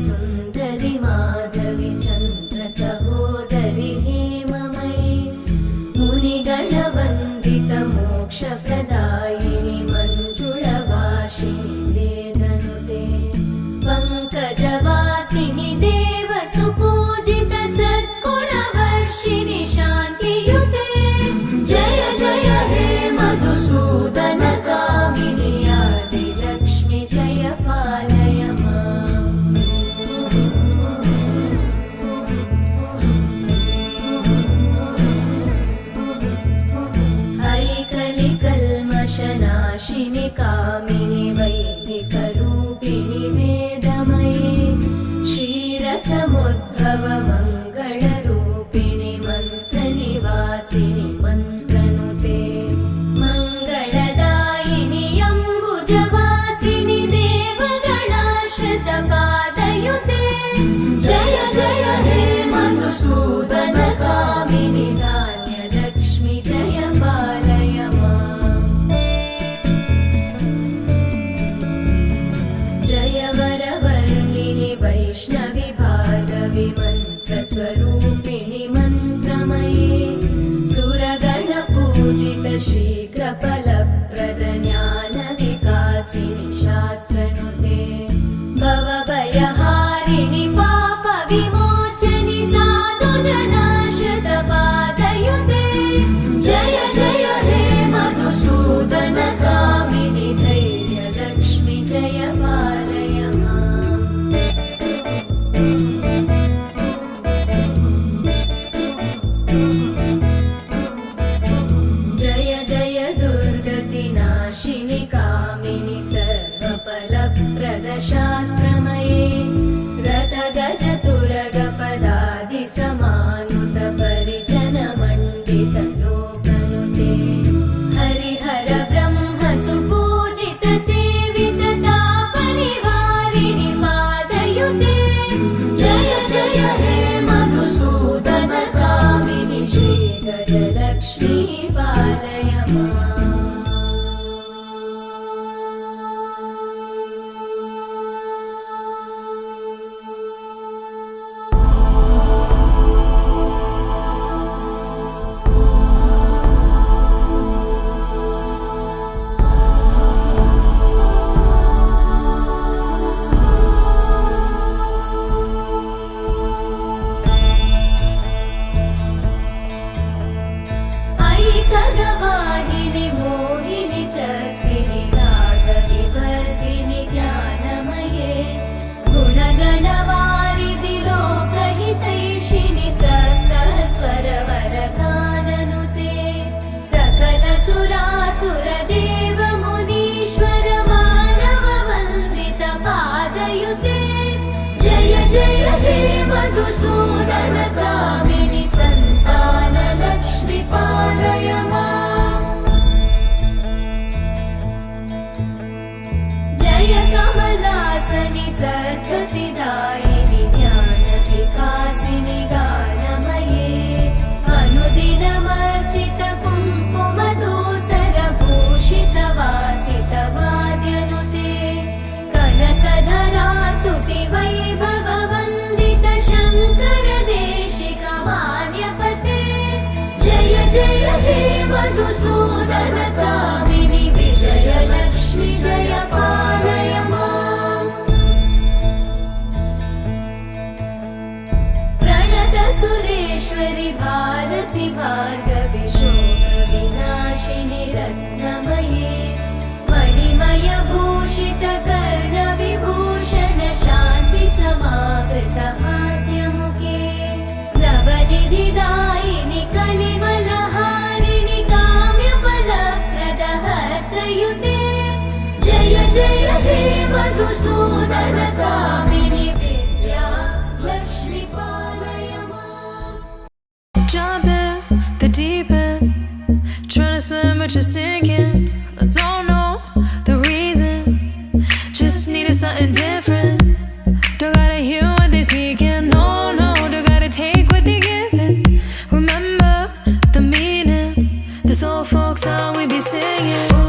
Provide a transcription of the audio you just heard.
सुन्दरि माधवी चन्द्र सहोदरि हेममयी मुनिगणवन्दित मोक्षप्रदायिनि मञ्जुळभाषिणि वेदनुते पङ्कजवासिनि देवसुपूजित सद्गुणवर्षिणि शान्तियुते जय जय हे मधुसूदन कामिनि आदिलक्ष्मि जय पालय नाशिनि कामिनि वैदिकरूपिणि वेदमये क्षीरसमुद्भव मङ्गलरूपिणि मन्त्रनिवासिनि मन्त्रनुते मङ्गलदायिनि अम्बुजवासिनि देवगणाश्रितपादयुते जय जय हे मधुसूदन कामिनि धान्यलक्ष्मि जय पालय वैष्णवि भार्गवि मन्त्रस्वरूपिणि मन्त्रमये सुरगणपूजित शीघ्रफलप्रद ज्ञानविकासिनि शास्त्रनुते भवभयहारिणि पापविमोचनि साधुजनाश्रितपादयुते जय जय हे मधुसूदन कामिनि धैर्यलक्ष्मि जय पालय नाशिनि कामिनि सर्वफलप्रदशास्त्रमये रथगजतुरगपदादि समानुत परिजनमण्डित लोकनुते हरिहर ब्रह्म सुपूजित सेवित तापनिवारिणि पादयुते जय जय हे मधुसूदन कामिनि श्रीगजलक्ष्मी पालय खगवाहिनि मोहिनि चक्रिणि रागविवर्धिनि ज्ञानमये गुणगणवारिधि लोकहितैषिणि सप्तस्वरवरगाननुते सकल सुरासुरदेव मुनीश्वर मानव वन्दित पादयुते जय जय हे मधुसूदन कामिनि सन्तान लक्ष्मी पालय माम् जय कमलासनि सद्गतिदायिनि ज्ञान विकासिनि गानमये अनुदिनमर्चित कुङ्कुमधूसर भूषित वासित वाद्यनुते कनकधरा स्तुति वैभव वन्दित शङ्कर देशिक मान्यपते जय जय हे मधुसूदन कामिनि विजय लक्ष्मी जय पालय माम् प्रणत सुरेश्वरि भारति भार्गवि शोक विनाशिनि रत्नमये मणिमय भूषित कर्ण विभूषण शान्ति समावृत हास्यमुखे नवनिधिदायिनि कलिमलहारिणि काम्यफलप्रद हस्तयुते जय जय हे मधुसूदन कामिनि विद्या लक्ष्मी पालय माम् Jump in the deep end, trying to swim but you're sinking. I don't know the reason, just needed something different. Don't gotta hear what they speaking, no, no, don't gotta take what they giving. Remember the meaning, this old folk song we be singing.